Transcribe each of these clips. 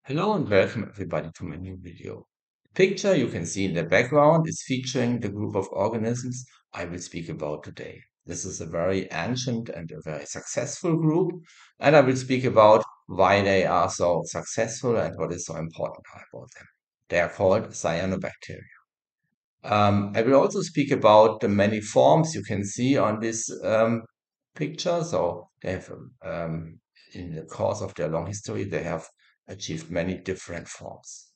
Hello and welcome everybody to my new video. The picture you can see in the background is featuring the group of organisms I will speak about today. This is a very ancient and a very successful group, and I will speak about why they are so successful and what is so important about them. They are called cyanobacteria. I will also speak about the many forms you can see on this picture. So they have, in the course of their long history, they have achieved many different forms.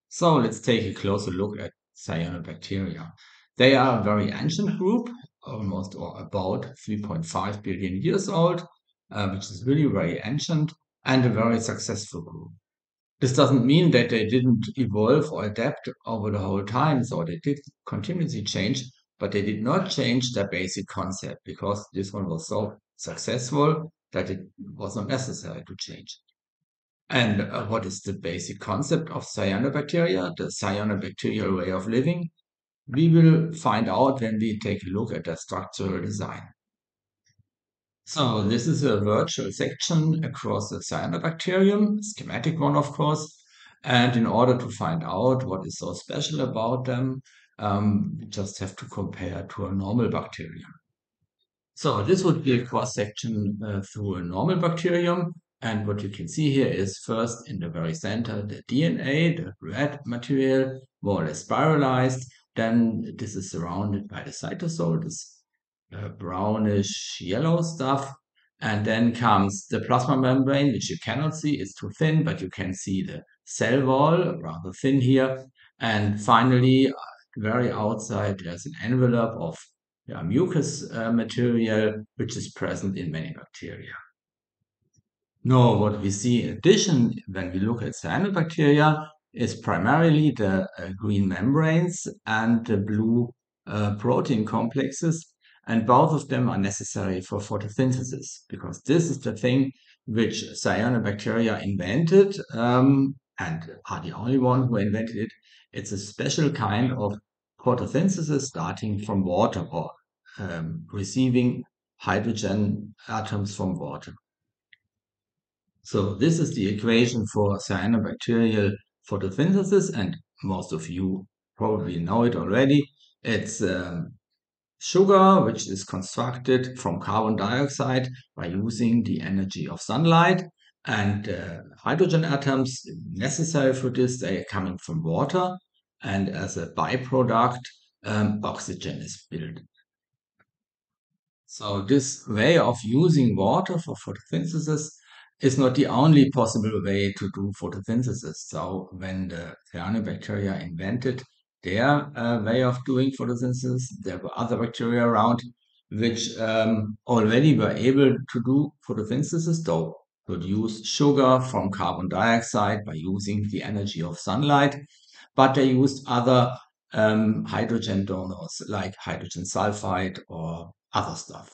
So let's take a closer look at cyanobacteria. They are a very ancient group, almost or about 3.5 billion years old, which is really very ancient and a very successful group. This doesn't mean that they didn't evolve or adapt over the whole time, so they did continuously change, but they did not change their basic concept because this one was so successful that it was not necessary to change. And what is the basic concept of cyanobacteria, the cyanobacterial way of living? We will find out when we take a look at their structural design. So this is a virtual section across the cyanobacterium, schematic one, of course. And in order to find out what is so special about them, we just have to compare to a normal bacterium. So this would be a cross section through a normal bacterium. And what you can see here is first in the very center, the DNA, the red material, more or less spiralized. Then this is surrounded by the cytosol, this brownish yellow stuff. And then comes the plasma membrane, which you cannot see. It's too thin, but you can see the cell wall, rather thin here. And finally, very outside, there's an envelope of mucus material, which is present in many bacteria. Now, what we see in addition when we look at cyanobacteria is primarily the green membranes and the blue protein complexes, and both of them are necessary for photosynthesis because this is the thing which cyanobacteria invented and are the only one who invented it. It's a special kind of photosynthesis starting from water or receiving hydrogen atoms from water. So this is the equation for cyanobacterial photosynthesis, and most of you probably know it already. It's sugar, which is constructed from carbon dioxide by using the energy of sunlight, and hydrogen atoms necessary for this, they are coming from water, and as a byproduct, oxygen is built. So this way of using water for photosynthesis is not the only possible way to do photosynthesis. So when the cyanobacteria invented their way of doing photosynthesis, there were other bacteria around which already were able to do photosynthesis, though produce sugar from carbon dioxide by using the energy of sunlight, but they used other hydrogen donors like hydrogen sulfide or other stuff.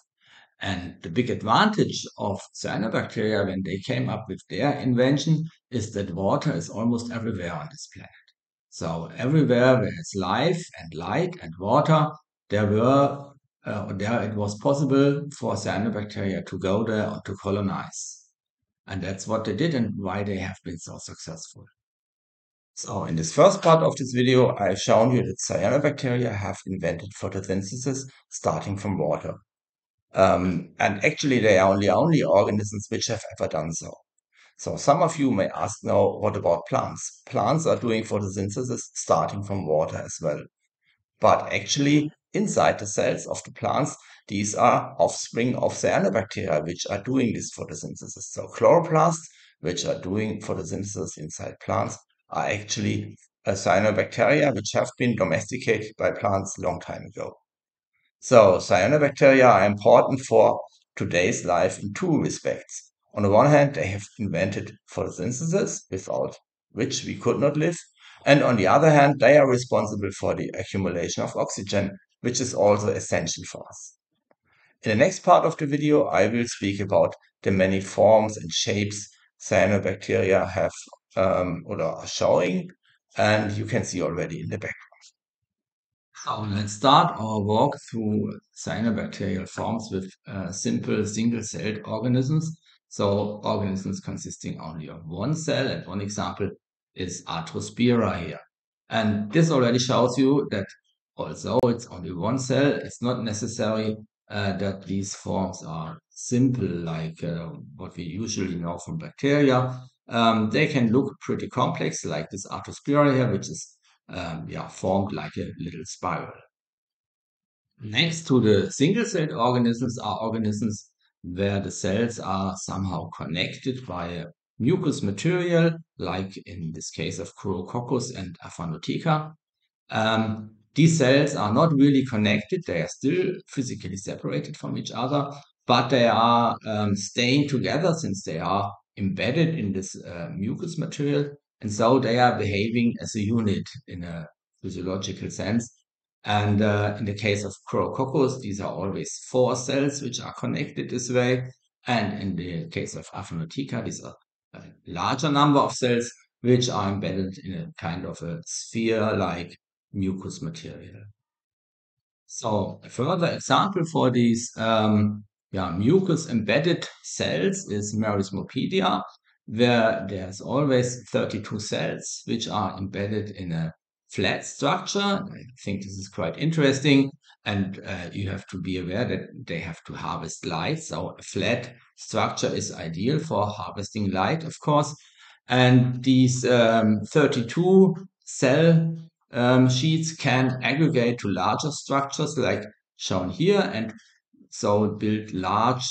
And the big advantage of cyanobacteria when they came up with their invention is that water is almost everywhere on this planet. So everywhere where it's life and light and water, there it was possible for cyanobacteria to go there or to colonize. And that's what they did and why they have been so successful. So in this first part of this video, I've shown you that cyanobacteria have invented photosynthesis starting from water. And actually, they are the only organisms which have ever done so. So some of you may ask now, what about plants? Plants are doing photosynthesis starting from water as well. But actually, inside the cells of the plants, these are offspring of cyanobacteria, which are doing this photosynthesis. So chloroplasts, which are doing photosynthesis inside plants, are actually cyanobacteria, which have been domesticated by plants long time ago. So cyanobacteria are important for today's life in two respects. On the one hand, they have invented photosynthesis, without which we could not live. And on the other hand, they are responsible for the accumulation of oxygen, which is also essential for us. In the next part of the video, I will speak about the many forms and shapes cyanobacteria have or are showing, and you can see already in the background. So let's start our walk through cyanobacterial forms with simple single-celled organisms. So organisms consisting only of one cell, and one example is Arthrospira here. And this already shows you that although it's only one cell, it's not necessary that these forms are simple like what we usually know from bacteria. They can look pretty complex, like this Arthrospira here, which is yeah, formed like a little spiral. Next to the single-celled organisms are organisms where the cells are somehow connected by a mucous material, like in this case of Corococcus and Aphanotheca. These cells are not really connected. They are still physically separated from each other, but they are staying together since they are embedded in this mucous material. And so they are behaving as a unit in a physiological sense. And in the case of Corococcus, these are always four cells which are connected this way. And in the case of Aphanotheca, these are a larger number of cells which are embedded in a kind of a sphere-like mucous material. So a further example for these yeah, mucus embedded cells is Merismopedia, where there's always 32 cells which are embedded in a flat structure. I think this is quite interesting, and you have to be aware that they have to harvest light. So a flat structure is ideal for harvesting light, of course. And these 32 cell sheets can aggregate to larger structures like shown here, and so build large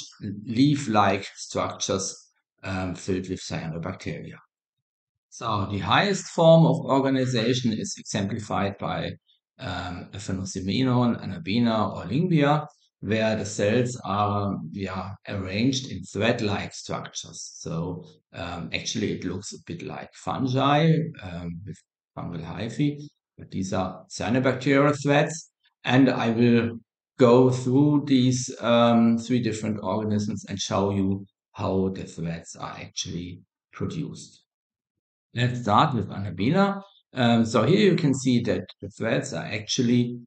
leaf-like structures filled with cyanobacteria. So the highest form of organization is exemplified by Aphanoseminon, Anabina, or Lingbia, where the cells are arranged in thread-like structures. So actually it looks a bit like fungi with fungal hyphae, but these are cyanobacterial threads. And I will go through these three different organisms and show you how the threads are actually produced. Let's start with Anabina. So here you can see that the threads are actually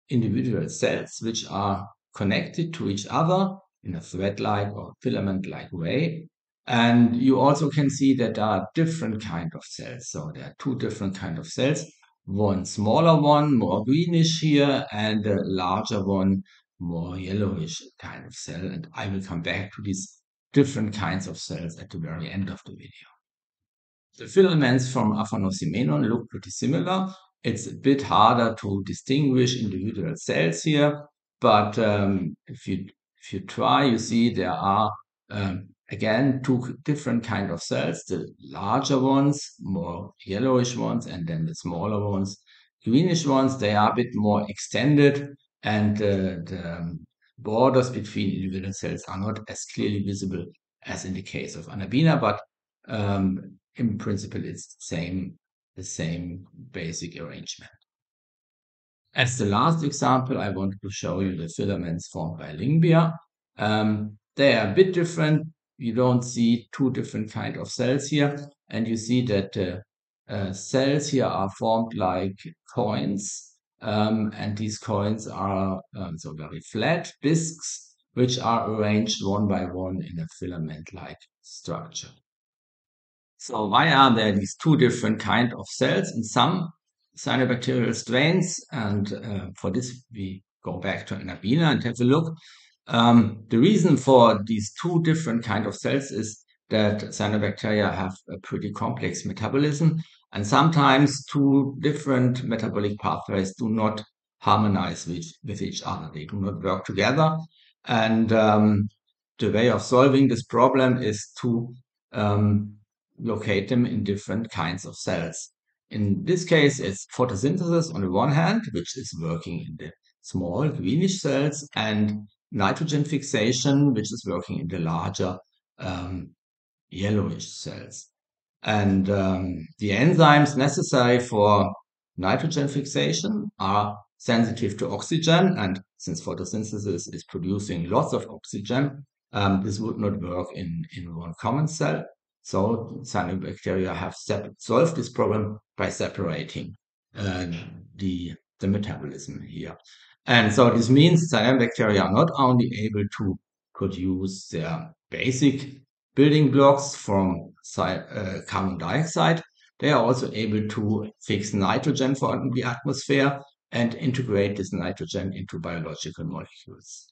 individual cells which are connected to each other in a thread-like or filament-like way. And you also can see that there are different kind of cells. So there are two different kind of cells. One smaller one, more greenish here, and a larger one, more yellowish kind of cell. And I will come back to these different kinds of cells at the very end of the video. The filaments from Aphanosemenon look pretty similar. It's a bit harder to distinguish individual cells here, but if you try, you see there are again two different kind of cells. The larger ones, more yellowish ones, and then the smaller ones, greenish ones. They are a bit more extended, and the borders between individual cells are not as clearly visible as in the case of Anabina, but in principle, it's the same basic arrangement. As the last example, I want to show you the filaments formed by Lingbia. They are a bit different. You don't see two different kind of cells here, and you see that cells here are formed like coins, and these coins are so very flat discs, which are arranged one by one in a filament-like structure. So why are there these two different kind of cells in some cyanobacterial strains? And for this, we go back to Anabina and have a look. The reason for these two different kind of cells is that cyanobacteria have a pretty complex metabolism, and sometimes two different metabolic pathways do not harmonize with each other. They do not work together. And the way of solving this problem is to locate them in different kinds of cells. In this case, it's photosynthesis on the one hand, which is working in the small greenish cells, and nitrogen fixation, which is working in the larger yellowish cells. And the enzymes necessary for nitrogen fixation are sensitive to oxygen, and since photosynthesis is producing lots of oxygen, this would not work in one common cell. So cyanobacteria have solved this problem by separating the metabolism here. And so this means cyanobacteria are not only able to produce their basic building blocks from carbon dioxide. They are also able to fix nitrogen from the atmosphere and integrate this nitrogen into biological molecules.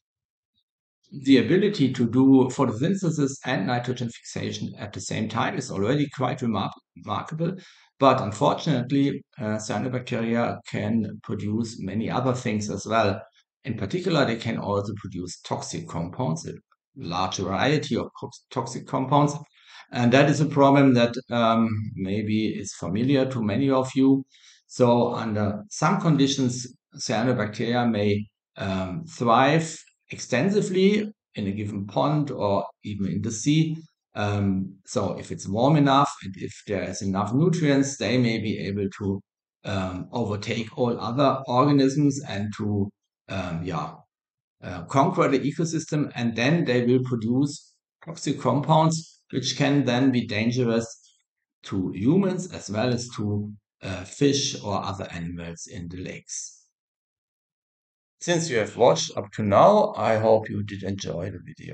The ability to do photosynthesis and nitrogen fixation at the same time is already quite remarkable, but unfortunately, cyanobacteria can produce many other things as well. In particular, they can also produce toxic compounds, a large variety of toxic compounds, and that is a problem that maybe is familiar to many of you. So, under some conditions, cyanobacteria may thrive extensively in a given pond or even in the sea. So if it's warm enough and if there is enough nutrients, they may be able to overtake all other organisms and to conquer the ecosystem, and then they will produce toxic compounds which can then be dangerous to humans as well as to fish or other animals in the lakes. Since you have watched up to now, I hope you did enjoy the video.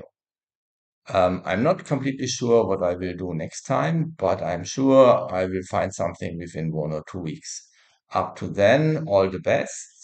I'm not completely sure what I will do next time, but I'm sure I will find something within 1 or 2 weeks. Up to then, all the best